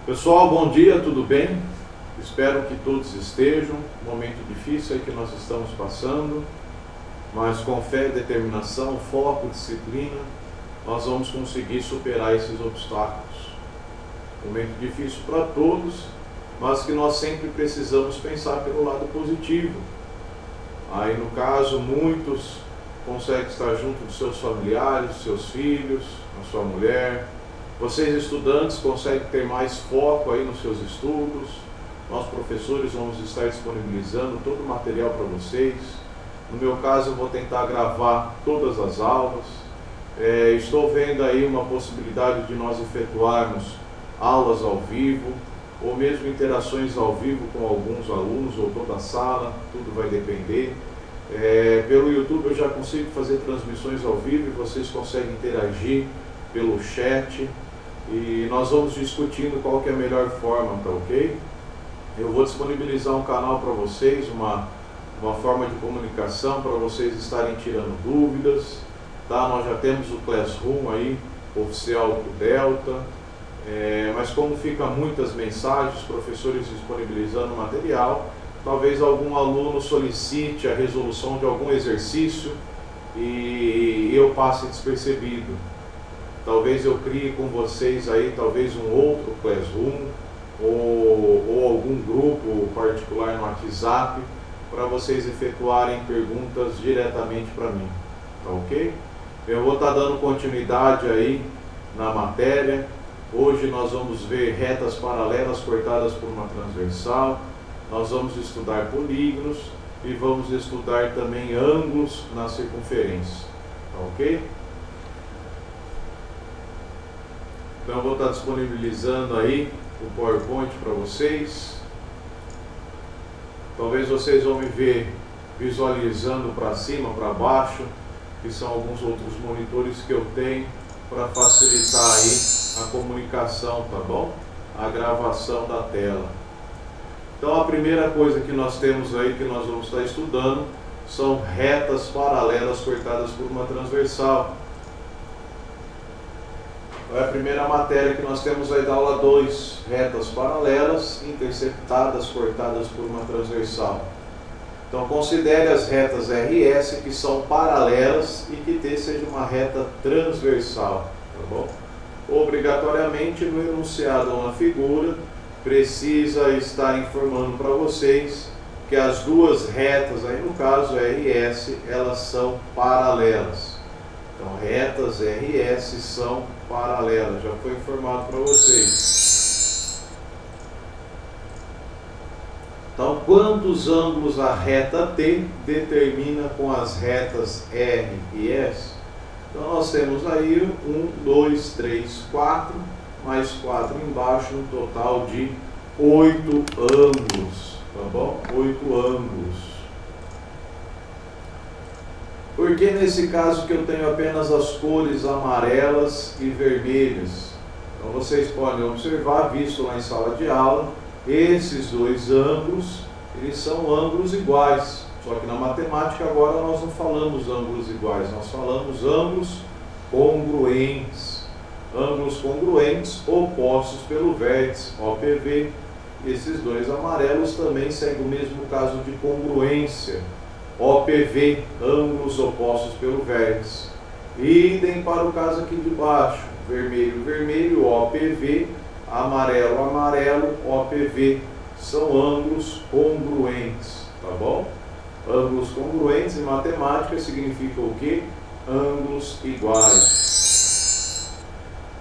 Pessoal, bom dia, tudo bem? Espero que todos estejam. Momento difícil aí que nós estamos passando, mas com fé, determinação, foco, disciplina, nós vamos conseguir superar esses obstáculos. Momento difícil para todos, mas que nós sempre precisamos pensar pelo lado positivo. Aí no caso, muitos conseguem estar junto dos seus familiares, dos seus filhos, da sua mulher. Vocês estudantes conseguem ter mais foco aí nos seus estudos. Nós professores vamos estar disponibilizando todo o material para vocês. No meu caso eu vou tentar gravar todas as aulas. Estou vendo aí uma possibilidade de nós efetuarmos aulas ao vivo, ou mesmo interações ao vivo com alguns alunos ou toda a sala, tudo vai depender. Pelo YouTube eu já consigo fazer transmissões ao vivo e vocês conseguem interagir pelo chat. E nós vamos discutindo qual que é a melhor forma, tá ok? Eu vou disponibilizar um canal para vocês, uma forma de comunicação para vocês estarem tirando dúvidas, tá? Nós já temos o Classroom aí, oficial do Delta, mas como fica muitas mensagens, professores disponibilizando material, talvez algum aluno solicite a resolução de algum exercício e eu passe despercebido. Talvez eu crie com vocês aí, talvez um outro Classroom ou algum grupo particular no WhatsApp para vocês efetuarem perguntas diretamente para mim, tá ok? Eu vou estar dando continuidade aí na matéria. Hoje nós vamos ver retas paralelas cortadas por uma transversal, nós vamos estudar polígonos e vamos estudar também ângulos na circunferência, tá ok? Então eu vou estar disponibilizando aí o PowerPoint para vocês. Talvez vocês vão me ver visualizando para cima, para baixo, que são alguns outros monitores que eu tenho para facilitar aí a comunicação, tá bom? A gravação da tela. Então a primeira coisa que nós temos aí, que nós vamos estar estudando, são retas paralelas cortadas por uma transversal. É a primeira matéria que nós temos aí da aula 2, retas paralelas, interceptadas, cortadas por uma transversal. Então considere as retas RS que são paralelas e que T seja uma reta transversal, tá bom? Obrigatoriamente no enunciado ou na figura, precisa estar informando para vocês que as duas retas, aí no caso RS, elas são paralelas. Então retas RS são paralelas, já foi informado para vocês. Então quantos ângulos a reta T determina com as retas R e S? Então nós temos aí 1, 2, 3, 4, mais 4 embaixo, um total de 8 ângulos, tá bom? 8 ângulos. Porque nesse caso que eu tenho apenas as cores amarelas e vermelhas. Então vocês podem observar, visto lá em sala de aula, esses dois ângulos, eles são ângulos iguais. Só que na matemática agora nós não falamos ângulos iguais, nós falamos ângulos congruentes. Ângulos congruentes opostos pelo vértice, OPV. Esses dois amarelos também seguem o mesmo caso de congruência. OPV, ângulos opostos pelo vértice. Idem para o caso aqui de baixo, vermelho, vermelho, OPV, amarelo, amarelo, OPV. São ângulos congruentes, tá bom? Ângulos congruentes em matemática significa o quê? Ângulos iguais.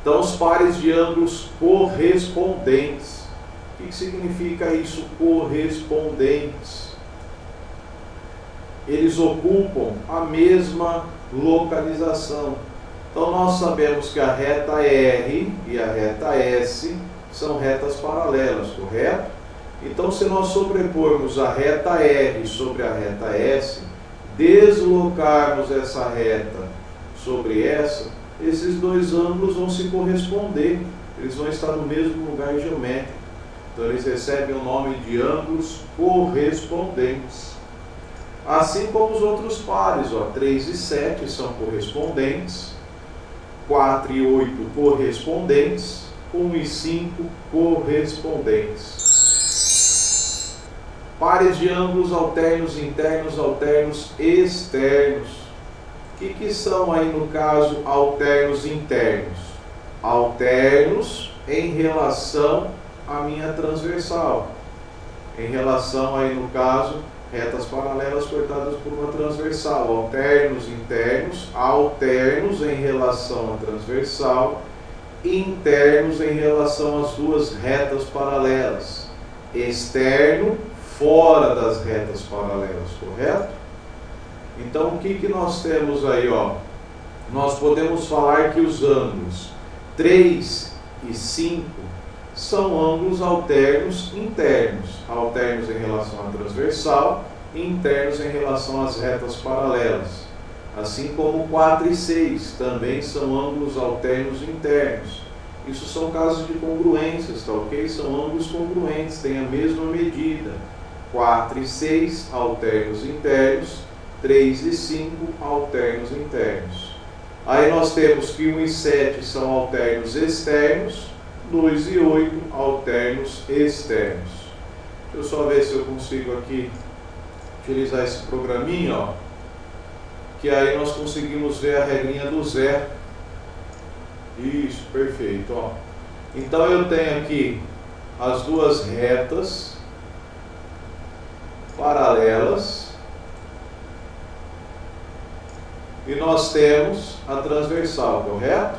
Então os pares de ângulos correspondentes. O que significa isso, correspondentes? Eles ocupam a mesma localização. Então nós sabemos que a reta R e a reta S são retas paralelas, correto? Então se nós sobrepormos a reta R sobre a reta S, deslocarmos essa reta sobre essa, esses dois ângulos vão se corresponder, eles vão estar no mesmo lugar geométrico. Então eles recebem o nome de ângulos correspondentes. Assim como os outros pares, 3 e 7 são correspondentes, 4 e 8 correspondentes, 1 e 5 correspondentes. Pares de ângulos alternos, internos, alternos, externos. O que são aí no caso alternos internos? Alternos em relação à minha transversal. Em relação aí no caso, retas paralelas cortadas por uma transversal. Alternos internos, alternos em relação à transversal, internos em relação às duas retas paralelas. Externo, fora das retas paralelas, correto? Então o que nós temos aí, ó? Nós podemos falar que os ângulos 3 e 5 são ângulos alternos internos. Alternos em relação à transversal e internos em relação às retas paralelas. Assim como 4 e 6 também são ângulos alternos internos. Isso são casos de congruências, tá ok? São ângulos congruentes, têm a mesma medida. 4 e 6, alternos internos. 3 e 5, alternos internos. Aí nós temos que 1 e 7 são alternos externos. 2 e 8, alternos externos. Deixa eu só ver se eu consigo aqui utilizar esse programinha, ó. Que aí nós conseguimos ver a regrinha do zero. Isso, perfeito, ó. Então eu tenho aqui as duas retas paralelas e nós temos a transversal, correto?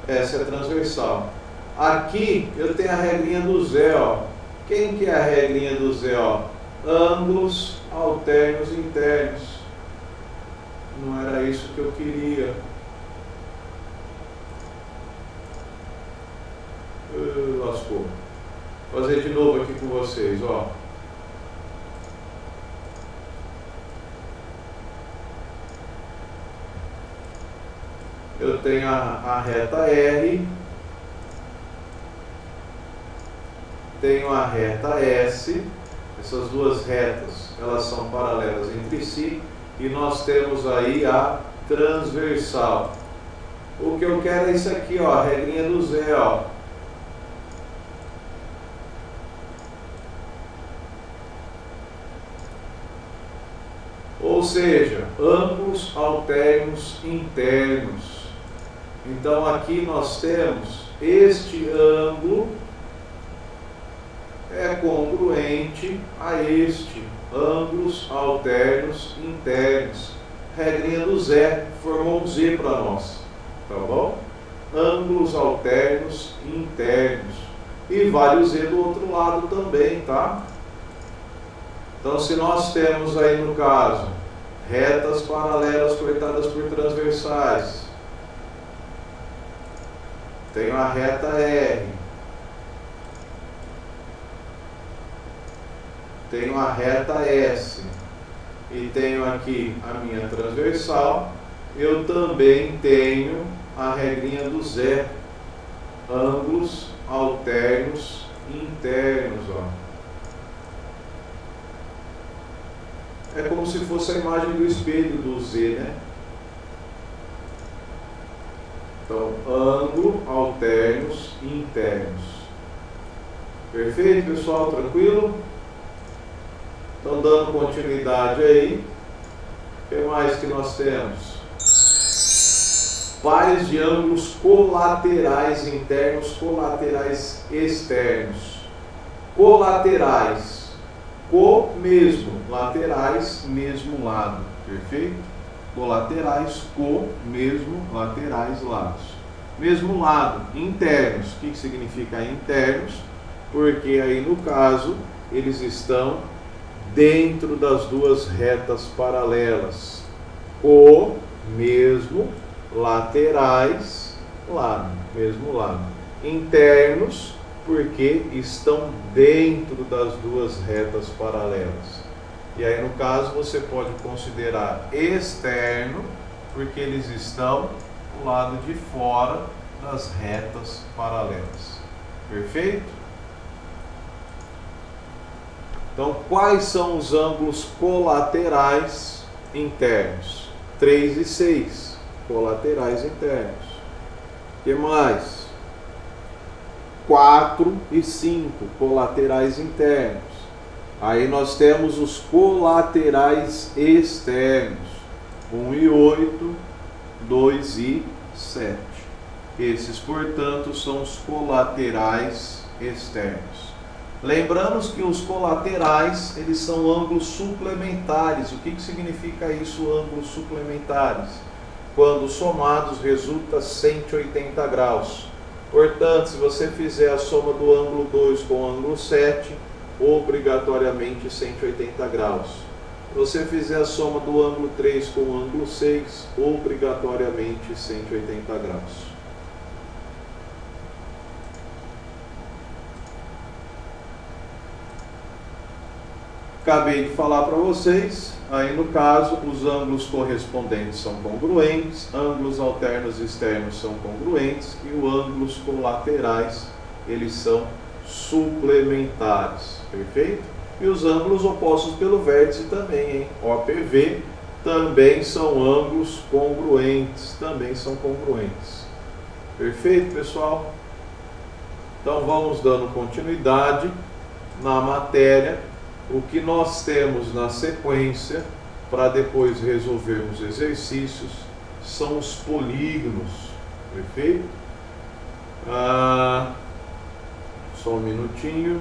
Essa é a transversal. Aqui eu tenho a regrinha do Zé, ó. Quem que é a regrinha do Zé, ó? Ângulos alternos internos. Não era isso que eu queria. Lascou. Vou fazer de novo aqui com vocês, ó. Eu tenho a reta R, tenho a reta S, essas duas retas, elas são paralelas entre si, e nós temos aí a transversal. O que eu quero é isso aqui, ó, a regrinha do Zé, ó. Ou seja, ângulos alternos internos. Então aqui nós temos este ângulo é congruente a este, ângulos alternos internos. Regrinha do Zé, formou um Z para nós, tá bom? Ângulos alternos internos. E vale o Z do outro lado também, tá? Então se nós temos aí no caso, retas paralelas cortadas por transversais, tenho a reta R, tenho a reta S e tenho aqui a minha transversal, eu também tenho a regrinha do Zé, ângulos alternos internos, ó. É como se fosse a imagem do espelho do Z, né? Então, ângulo, alternos e internos. Perfeito, pessoal? Tranquilo? Então, dando continuidade aí. O que mais que nós temos? Pares de ângulos colaterais internos, colaterais externos. Colaterais. Co mesmo, laterais, mesmo lado. Perfeito? Colaterais, co, mesmo, laterais, lados. Mesmo lado, internos. O que significa internos? Porque aí no caso, eles estão dentro das duas retas paralelas. Co, mesmo, laterais, lado, mesmo lado. Internos, porque estão dentro das duas retas paralelas. E aí no caso você pode considerar externo, porque eles estão do lado de fora das retas paralelas. Perfeito? Então quais são os ângulos colaterais internos? 3 e 6, colaterais internos. O que mais? 4 e 5, colaterais internos. Aí nós temos os colaterais externos, 1 e 8, 2 e 7. Esses, portanto, são os colaterais externos. Lembramos que os colaterais, eles são ângulos suplementares. O que significa isso, ângulos suplementares? Quando somados resulta 180 graus. Portanto, se você fizer a soma do ângulo 2 com o ângulo 7, obrigatoriamente 180 graus. Se você fizer a soma do ângulo 3 com o ângulo 6, obrigatoriamente 180 graus. Acabei de falar para vocês, aí no caso, os ângulos correspondentes são congruentes, ângulos alternos externos são congruentes e os ângulos colaterais, eles são suplementares, perfeito? E os ângulos opostos pelo vértice também, hein? OPV, também são ângulos congruentes, Perfeito, pessoal? Então vamos dando continuidade na matéria. O que nós temos na sequência, para depois resolvermos exercícios, são os polígonos, perfeito? Só um minutinho.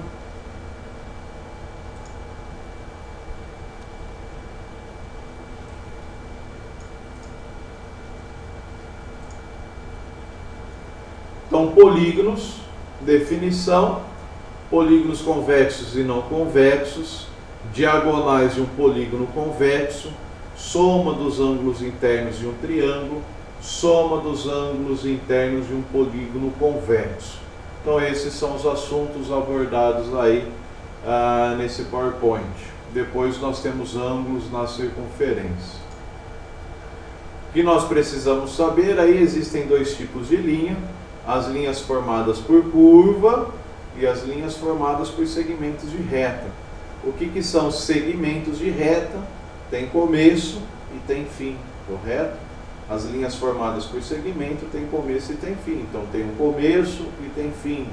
Então, polígonos, definição: polígonos convexos e não convexos, diagonais de um polígono convexo, soma dos ângulos internos de um triângulo, soma dos ângulos internos de um polígono convexo. Então esses são os assuntos abordados aí nesse PowerPoint. Depois nós temos ângulos na circunferência. O que nós precisamos saber, aí existem dois tipos de linha: as linhas formadas por curva e as linhas formadas por segmentos de reta. O que são segmentos de reta? Tem começo e tem fim, correto? As linhas formadas por segmento têm começo e tem fim. Então tem um começo e tem fim.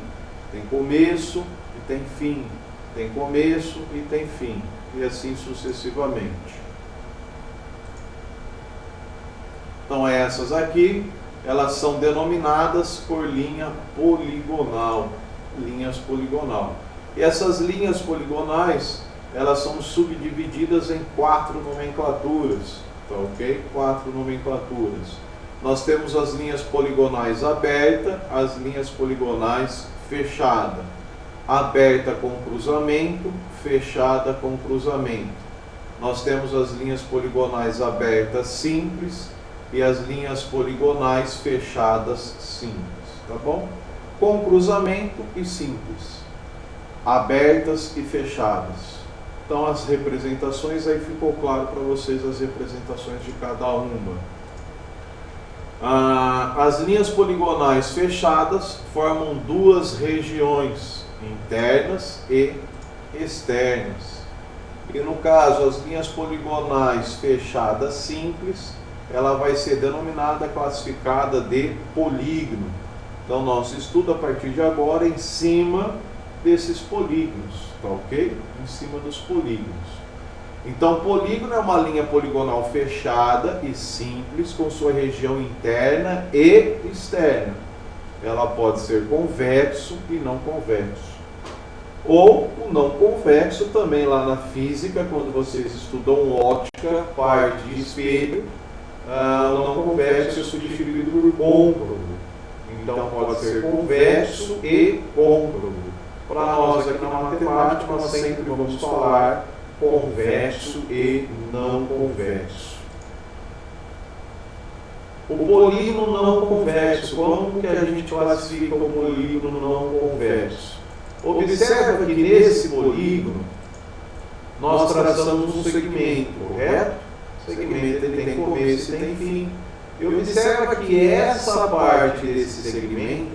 Tem começo e tem fim. Tem começo e tem fim. E assim sucessivamente. Então essas aqui, elas são denominadas por linha poligonal. Linhas poligonal. E essas linhas poligonais, elas são subdivididas em 4 nomenclaturas, tá ok? 4 nomenclaturas. Nós temos as linhas poligonais aberta, as linhas poligonais fechada. Aberta com cruzamento, fechada com cruzamento. Nós temos as linhas poligonais abertas simples e as linhas poligonais fechadas simples, tá bom? Com cruzamento e simples, abertas e fechadas. Então as representações, aí ficou claro para vocês as representações de cada uma. As linhas poligonais fechadas formam duas regiões, internas e externas. E no caso, as linhas poligonais fechadas simples, ela vai ser denominada, classificada de polígono. Então, nosso estudo a partir de agora em cima desses polígonos, tá ok? Em cima dos polígonos. Então, polígono é uma linha poligonal fechada e simples com sua região interna e externa. Ela pode ser convexo e não convexo. Ou o não convexo também lá na física, quando vocês estudam ótica, parte de espelho, o não convexo é substituído por côncavo. Então pode ser convexo e côncavo. Para nós aqui na matemática, nós sempre vamos falar convexo e não convexo. O polígono não convexo, como que a gente classifica o polígono não convexo? Observa que nesse polígono nós traçamos um segmento, correto? O segmento ele tem começo e tem fim. E observa que essa parte desse segmento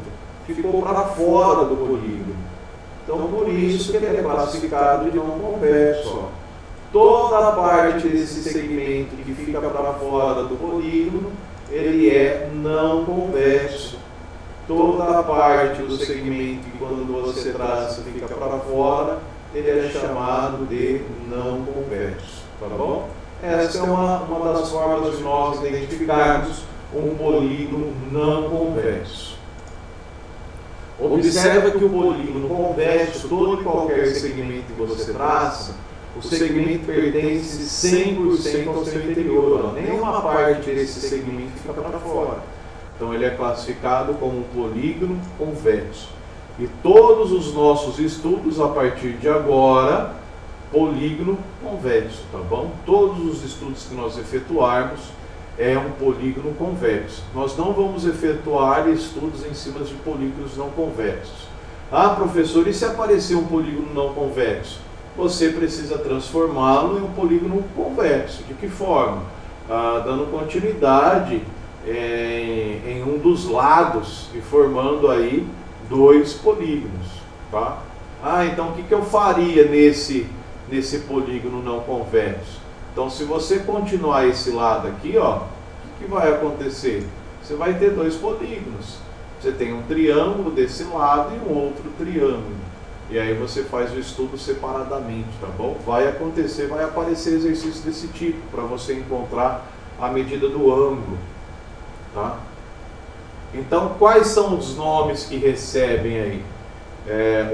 ficou para fora do polígono. Então, por isso que ele é classificado de não convexo. Toda a parte desse segmento que fica para fora do polígono, ele é não convexo. toda a parte do segmento que quando você traça fica para fora, ele é chamado de não convexo, tá bom? Essa é uma das formas de nós identificarmos um polígono não convexo. Observa que o polígono convexo, todo e qualquer segmento que você traça, o segmento pertence 100% ao seu interior, nenhuma parte desse segmento fica para fora. Então ele é classificado como um polígono convexo. E todos os nossos estudos a partir de agora, polígono convexo, tá bom? Todos os estudos que nós efetuarmos é um polígono convexo. Nós não vamos efetuar estudos em cima de polígonos não convexos. Ah, professor, e se aparecer um polígono não convexo? Você precisa transformá-lo em um polígono convexo. De que forma? Dando continuidade em um dos lados e formando aí dois polígonos, tá? Então o que eu faria nesse polígono não convexo? Então, se você continuar esse lado aqui, ó, o que vai acontecer? Você vai ter dois polígonos. Você tem um triângulo desse lado e um outro triângulo. E aí você faz o estudo separadamente, tá bom? Vai aparecer exercício desse tipo, para você encontrar a medida do ângulo, tá? Então, quais são os nomes que recebem aí?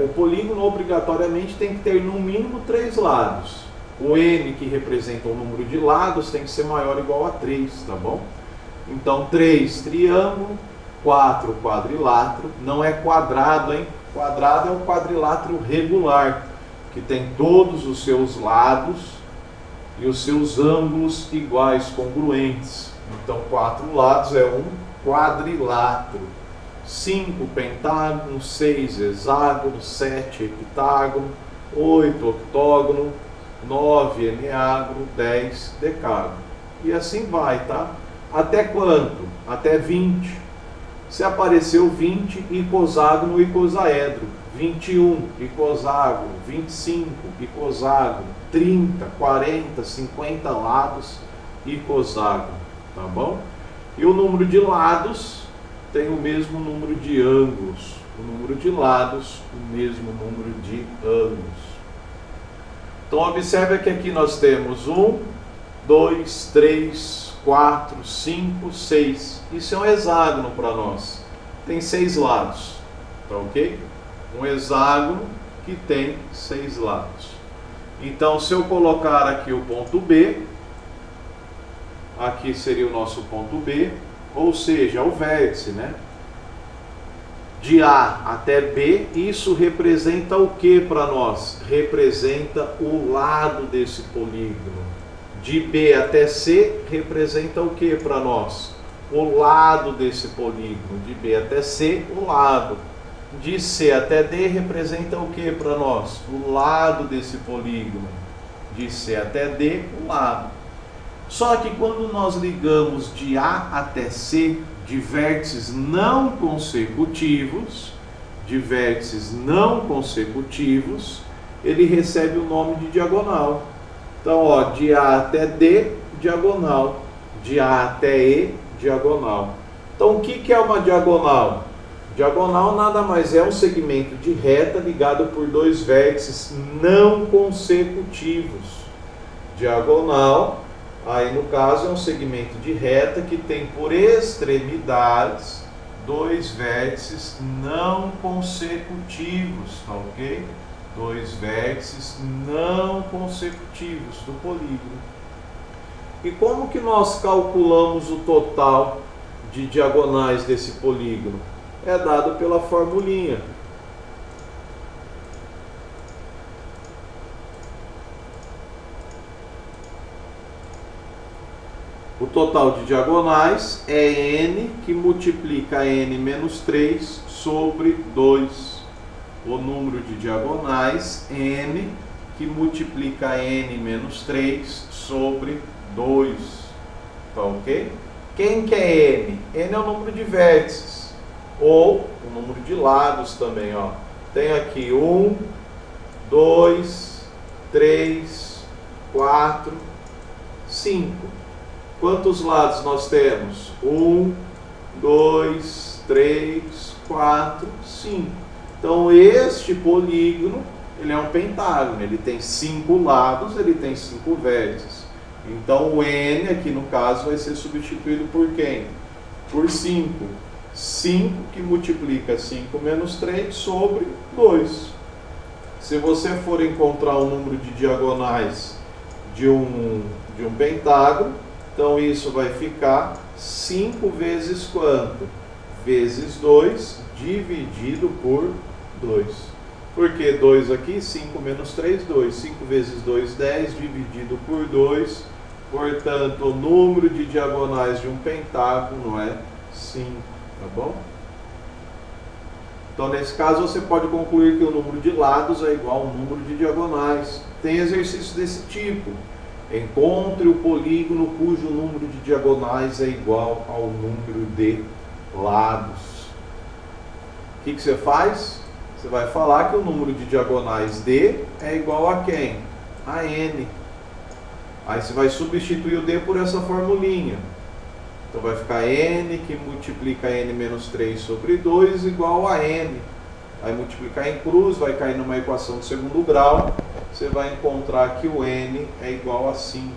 O polígono obrigatoriamente tem que ter no mínimo 3 lados. O N, que representa o número de lados, tem que ser maior ou igual a 3, tá bom? Então, 3 triângulo, 4 quadrilátero, não é quadrado, hein? Quadrado é um quadrilátero regular, que tem todos os seus lados e os seus ângulos iguais, congruentes. Então, 4 lados é um quadrilátero. 5 pentágono, 6 hexágono, 7 heptágono, 8 octógono, 9 eneágono, 10 decágono. E assim vai, tá? Até quanto? Até 20. Se apareceu 20, icoságono, icosaedro. 21, icoságono. 25, icoságono. 30, 40, 50 lados, icoságono. Tá bom? E o número de lados tem o mesmo número de ângulos. O número de lados, o mesmo número de ângulos. Então, observe que aqui nós temos 1, 2, 3, 4, 5, 6. Isso é um hexágono para nós. Tem 6 lados, tá ok? Um hexágono que tem 6 lados. Então, se eu colocar aqui o ponto B, aqui seria o nosso ponto B, ou seja, o vértice, né? De A até B, isso representa o que para nós? Representa o lado desse polígono. De B até C, representa o que para nós? O lado desse polígono. De B até C, o lado. De C até D, representa o que para nós? O lado desse polígono. De C até D, o lado. Só que quando nós ligamos de A até C, de vértices não consecutivos, ele recebe o nome de diagonal. Então, ó, de A até D, diagonal. De A até E, diagonal. Então, o que é uma diagonal? Diagonal nada mais é um segmento de reta ligado por 2 vértices não consecutivos. Diagonal, aí no caso é um segmento de reta que tem por extremidades 2 vértices não consecutivos, tá ok? 2 vértices não consecutivos do polígono. E como que nós calculamos o total de diagonais desse polígono? É dado pela formulinha. O total de diagonais é n que multiplica n menos 3 sobre 2. O número de diagonais n que multiplica n menos 3 sobre 2. Tá ok? Quem que é n? N é o número de vértices. Ou o número de lados também, ó. Tem aqui 1, 2, 3, 4, 5. Quantos lados nós temos? 1, 2, 3, 4, 5. Então, este polígono, ele é um pentágono, ele tem 5 lados, ele tem 5 vértices. Então, o n aqui no caso vai ser substituído por quem? Por 5. 5 que multiplica 5 menos 3 sobre 2. Se você for encontrar o número de diagonais de um pentágono, então isso vai ficar 5 vezes quanto? Vezes 2 dividido por 2. Por que 2 aqui? 5 menos 3, 2. 5 vezes 2, 10, dividido por 2. Portanto, o número de diagonais de um pentágono é 5, tá bom? Então, nesse caso, você pode concluir que o número de lados é igual ao número de diagonais. Tem exercícios desse tipo. Encontre o polígono cujo número de diagonais é igual ao número de lados. O que você faz? Você vai falar que o número de diagonais D é igual a quem? A N. Aí você vai substituir o D por essa formulinha. Então vai ficar N que multiplica N menos 3 sobre 2 igual a N. Vai multiplicar em cruz, vai cair numa equação de segundo grau. Você vai encontrar que o N é igual a 5.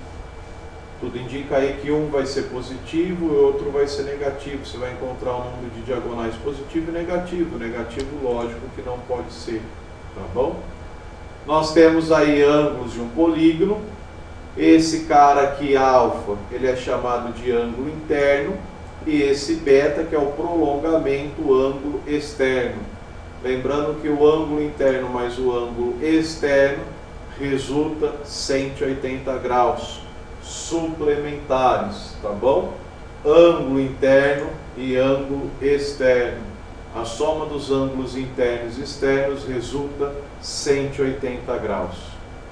Tudo indica aí que um vai ser positivo e o outro vai ser negativo. Você vai encontrar um número de diagonais positivo e negativo. Negativo, lógico que não pode ser, tá bom? Nós temos aí ângulos de um polígono. Esse cara aqui, alfa, ele é chamado de ângulo interno. E esse beta, que é o prolongamento ângulo externo. Lembrando que o ângulo interno mais o ângulo externo resulta 180 graus suplementares, tá bom? Ângulo interno e ângulo externo. A soma dos ângulos internos e externos resulta 180 graus,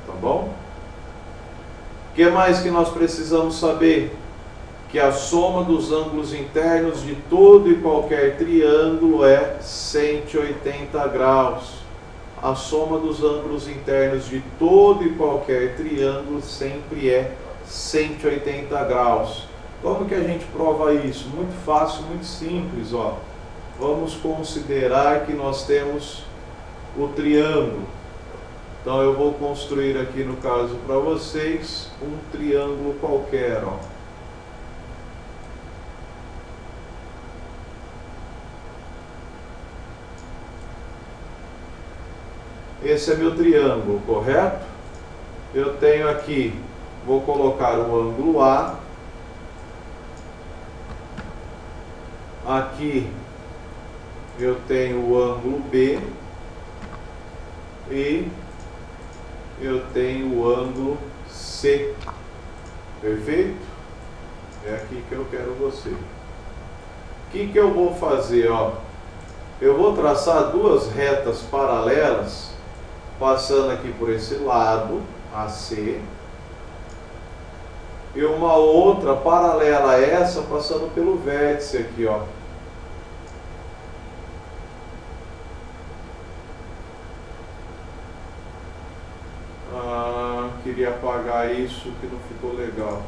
tá bom? O que mais que nós precisamos saber? Que a soma dos ângulos internos de todo e qualquer triângulo é 180 graus. A soma dos ângulos internos de todo e qualquer triângulo sempre é 180 graus. Como que a gente prova isso? Muito fácil, muito simples, ó. Vamos considerar que nós temos o triângulo. Então eu vou construir aqui no caso para vocês um triângulo qualquer, ó. Esse é meu triângulo, correto? Eu tenho aqui, vou colocar o ângulo A. Aqui eu tenho o ângulo B. E eu tenho o ângulo C. Perfeito? É aqui que eu quero você. O que eu vou fazer, ó? Eu vou traçar duas retas paralelas, passando aqui por esse lado, AC, e uma outra paralela a essa, passando pelo vértice aqui, ó. Queria apagar isso que não ficou legal.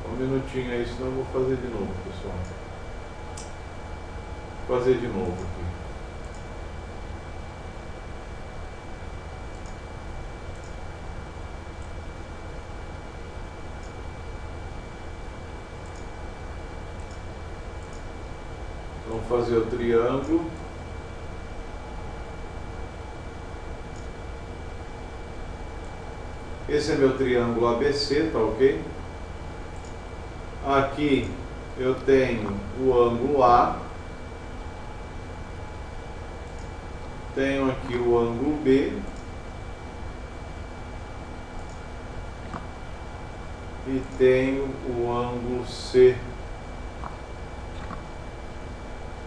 Um minutinho aí, senão eu vou fazer de novo, pessoal. Vou fazer de novo aqui. Vamos fazer o triângulo. Esse é meu triângulo ABC, tá ok? Aqui eu tenho o ângulo A, tenho aqui o ângulo B e tenho o ângulo C.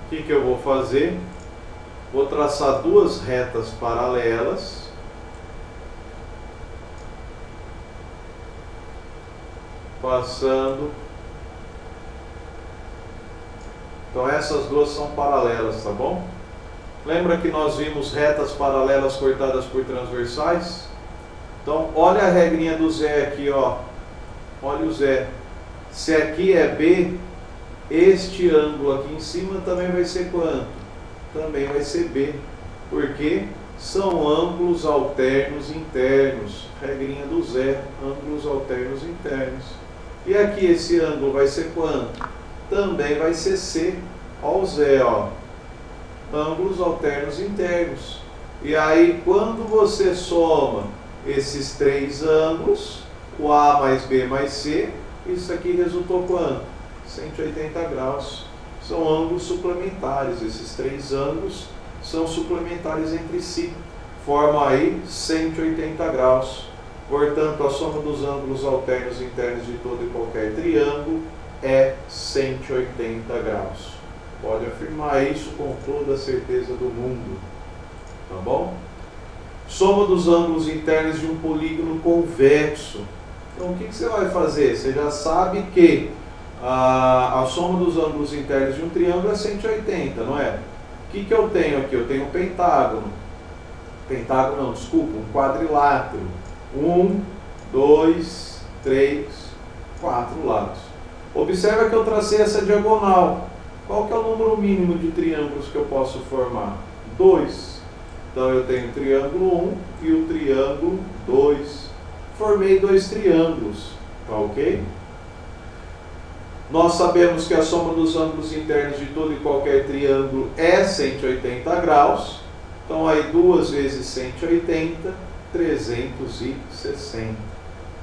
O que eu vou fazer? Vou traçar duas retas paralelas passando. Então essas duas são paralelas, tá bom? Lembra que nós vimos retas paralelas cortadas por transversais? Então olha a regrinha do Zé aqui, ó. Olha o Zé. Se aqui é B, este ângulo aqui em cima também vai ser quanto? Também vai ser B. Porque são ângulos alternos internos. Regrinha do Zé, ângulos alternos internos. E aqui esse ângulo vai ser quanto? Também vai ser C. Ó o Zé, ó. Ângulos alternos internos. E aí, quando você soma esses três ângulos, o A mais B mais C, isso aqui resultou quanto? 180 graus. São ângulos suplementares. Esses três ângulos são suplementares entre si. Forma aí 180 graus. Portanto, a soma dos ângulos alternos internos de todo e qualquer triângulo é 180 graus. Pode afirmar isso com toda a certeza do mundo. Tá bom? Soma dos ângulos internos de um polígono convexo. Então, o que você vai fazer? Você já sabe que a soma dos ângulos internos de um triângulo é 180, não é? O que eu tenho aqui? Eu tenho um pentágono. Pentágono não, desculpa, um quadrilátero. 1, 2, 3, 4 lados. Observa que eu tracei essa diagonal. Qual que é o número mínimo de triângulos que eu posso formar? 2. Então eu tenho o triângulo 1 e o triângulo 2. Formei dois triângulos, tá ok? Nós sabemos que a soma dos ângulos internos de todo e qualquer triângulo é 180 graus. Então aí 2 vezes 180, 360.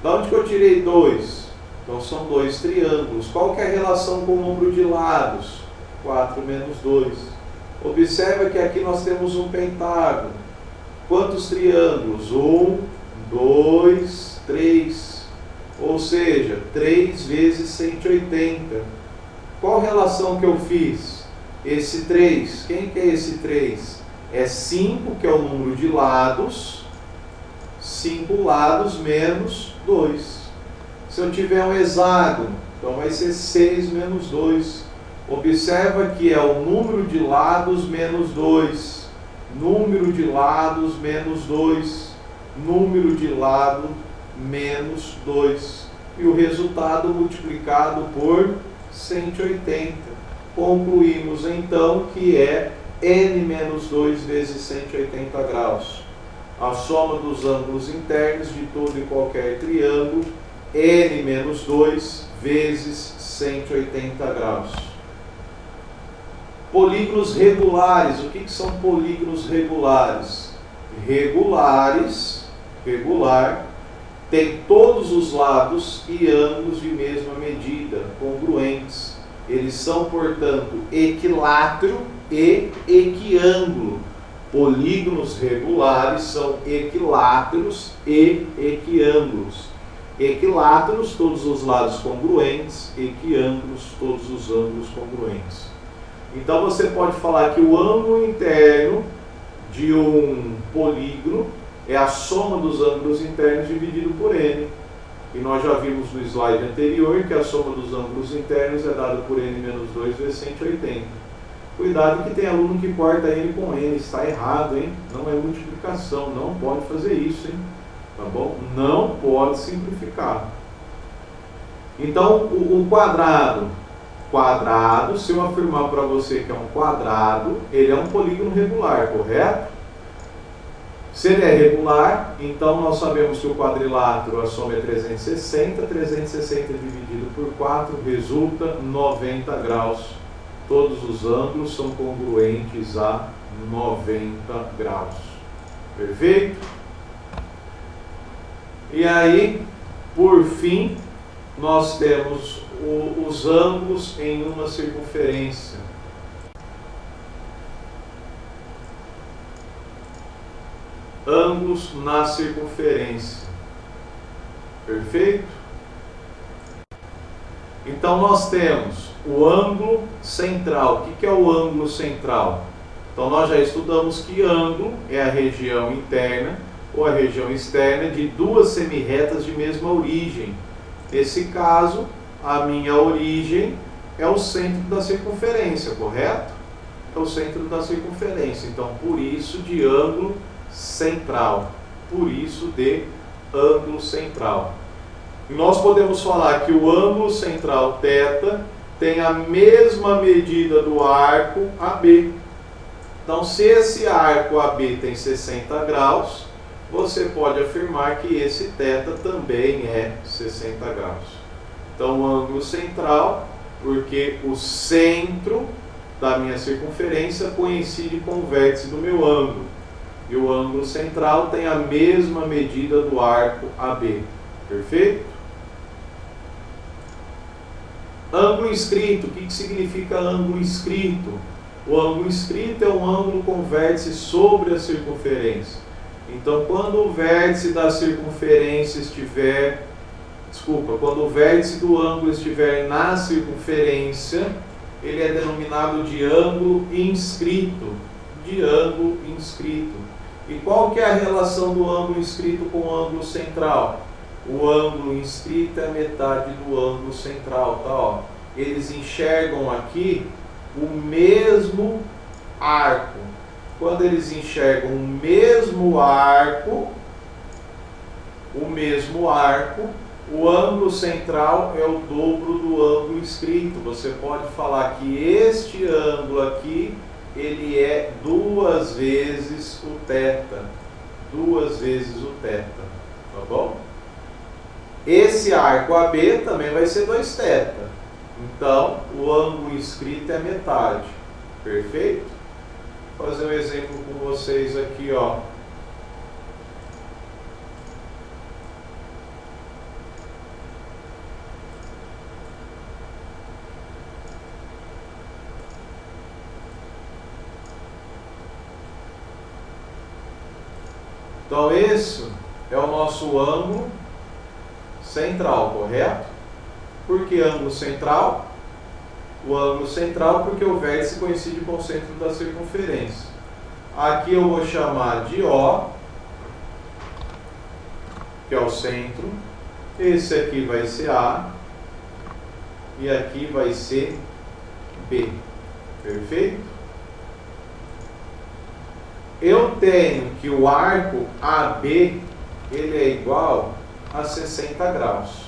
Da onde que eu tirei 2? Então são dois triângulos. Qual que é a relação com o número de lados? 4 menos 2. Observa que aqui nós temos um pentágono. Quantos triângulos? 1, 2, 3. Ou seja, 3 vezes 180. Qual relação que eu fiz? Esse 3. Quem que é esse 3? É 5, que é o número de lados. 5 lados menos 2. Se eu tiver um hexágono, então vai ser 6 menos 2. Observa que é o número de lados menos 2. Número de lados menos 2. Número de lado menos 2. E o resultado multiplicado por 180. Concluímos então que é n menos 2 vezes 180 graus. A soma dos ângulos internos de todo e qualquer triângulo, n menos 2 vezes 180 graus. Polígonos regulares. O que são polígonos regulares? Regular, tem todos os lados e ângulos de mesma medida, congruentes. Eles são, portanto, equilátero e equiângulo. Polígonos regulares são equiláteros e equiângulos. Equiláteros, todos os lados congruentes, equiângulos, todos os ângulos congruentes. Então você pode falar que o ângulo interno de um polígono é a soma dos ângulos internos dividido por n. E nós já vimos no slide anterior que a soma dos ângulos internos é dada por n menos 2 vezes 180. Cuidado que tem aluno que corta n com n, está errado, hein? Não é multiplicação, não pode fazer isso, hein? Tá bom? Não pode simplificar. Então, o quadrado, se eu afirmar para você que é um quadrado, ele é um polígono regular, correto? Se ele é regular, então nós sabemos que o quadrilátero, a soma é 360, 360 dividido por 4 resulta 90 graus. Todos os ângulos são congruentes a 90 graus. Perfeito? E aí, por fim, nós temos os ângulos em uma circunferência. Ângulos na circunferência. Perfeito? Então nós temos o ângulo central. O que é o ângulo central? Então nós já estudamos que ângulo é a região interna ou a região externa de duas semirretas de mesma origem. Nesse caso, a minha origem é o centro da circunferência, correto? É o centro da circunferência. Então, por isso de ângulo central. Por isso de ângulo central. E nós podemos falar que o ângulo central θ tem a mesma medida do arco AB. Então, se esse arco AB tem 60 graus, você pode afirmar que esse θ também é 60 graus. Então, o ângulo central, porque o centro da minha circunferência coincide com o vértice do meu ângulo. E o ângulo central tem a mesma medida do arco AB. Perfeito? Ângulo inscrito. O que significa ângulo inscrito? O ângulo inscrito é um ângulo com vértice sobre a circunferência. Então, quando o vértice da circunferência estiver... quando o vértice do ângulo estiver na circunferência, ele é denominado de ângulo inscrito. De ângulo inscrito. E qual que é a relação do ângulo inscrito com o ângulo central? O ângulo inscrito é metade do ângulo central, tá? Ó. Eles enxergam aqui o mesmo arco. Quando eles enxergam o mesmo arco, o ângulo central é o dobro do ângulo inscrito. Você pode falar que este ângulo aqui, ele é 2 vezes o θ. 2 vezes o θ. Tá bom? Esse arco AB também vai ser 2θ. Então, o ângulo inscrito é metade. Perfeito? Vou fazer um exemplo com vocês aqui, ó. Então, esse é o nosso ângulo central, correto? Por que ângulo central? O ângulo central porque o vértice coincide com o centro da circunferência. Aqui eu vou chamar de O, que é o centro. Esse aqui vai ser A. E aqui vai ser B. Perfeito? Eu tenho que o arco AB, ele é igual a 60 graus.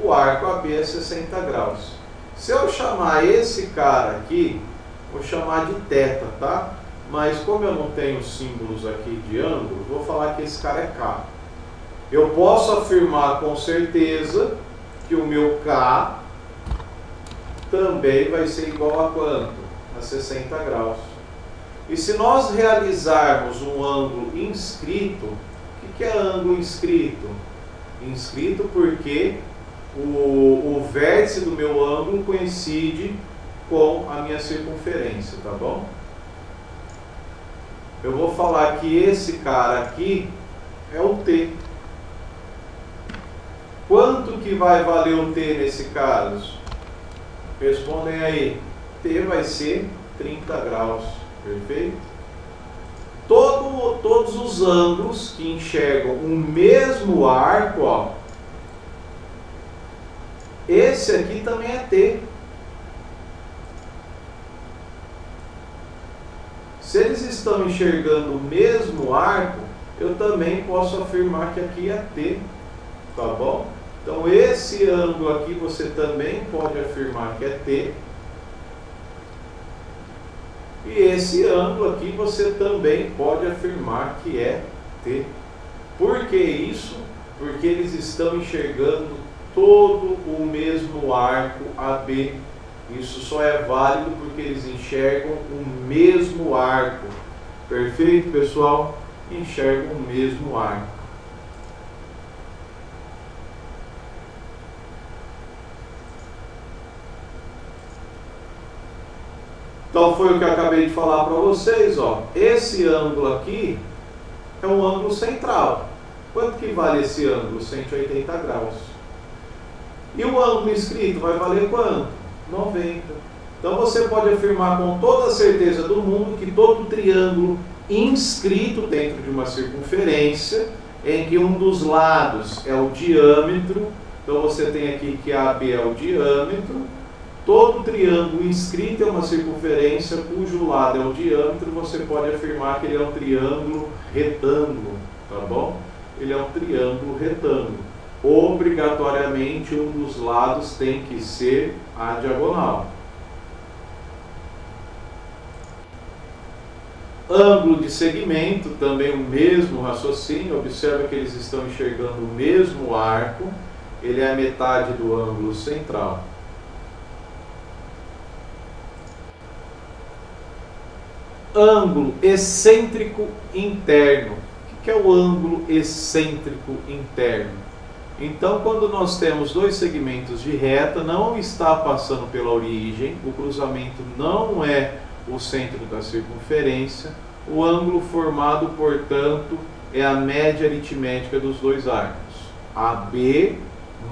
O arco AB é 60 graus. Se eu chamar esse cara aqui, vou chamar de θ, tá? Mas como eu não tenho símbolos aqui de ângulo, vou falar que esse cara é K. Eu posso afirmar com certeza que o meu K também vai ser igual a quanto? A 60 graus. E se nós realizarmos um ângulo inscrito, o que é ângulo inscrito? Inscrito porque o vértice do meu ângulo coincide com a minha circunferência, tá bom? Eu vou falar que esse cara aqui é o T. Quanto que vai valer o T nesse caso? Respondem aí. T vai ser 30 graus. Perfeito? Todos os ângulos que enxergam o mesmo arco, ó, esse aqui também é T. Se eles estão enxergando o mesmo arco, eu também posso afirmar que aqui é T. Tá bom? Então, esse ângulo aqui você também pode afirmar que é T. E esse ângulo aqui você também pode afirmar que é T. Por que isso? Porque eles estão enxergando todo o mesmo arco AB. Isso só é válido porque eles enxergam o mesmo arco. Perfeito, pessoal? Enxergam o mesmo arco. Então foi o que eu acabei de falar para vocês, ó. Esse ângulo aqui é um ângulo central. Quanto que vale esse ângulo? 180 graus. E o ângulo inscrito vai valer quanto? 90. Então você pode afirmar com toda a certeza do mundo que todo triângulo inscrito dentro de uma circunferência, em que um dos lados é o diâmetro Então você tem aqui que AB é o diâmetro, todo triângulo inscrito é uma circunferência cujo lado é o diâmetro, você pode afirmar que ele é um triângulo retângulo, tá bom? Ele é um triângulo retângulo. Obrigatoriamente um dos lados tem que ser a diagonal. Ângulo de segmento, também o mesmo raciocínio, observa que eles estão enxergando o mesmo arco, ele é a metade do ângulo central. Ângulo excêntrico interno. O que é o ângulo excêntrico interno? Então, quando nós temos dois segmentos de reta, não está passando pela origem, o cruzamento não é o centro da circunferência, o ângulo formado, portanto, é a média aritmética dos dois arcos. AB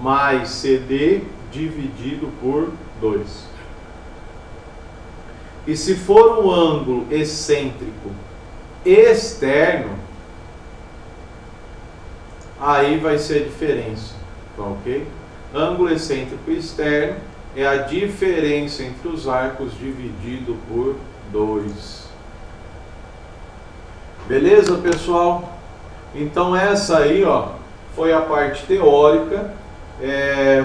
mais CD dividido por 2. E se for um ângulo excêntrico externo, aí vai ser a diferença, tá ok? Ângulo excêntrico externo é a diferença entre os arcos dividido por 2. Beleza, pessoal? Então essa aí, ó, foi a parte teórica.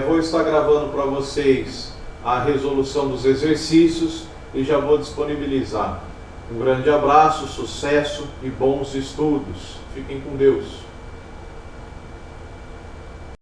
Vou estar gravando para vocês a resolução dos exercícios e já vou disponibilizar. Um grande abraço, sucesso e bons estudos. Fiquem com Deus.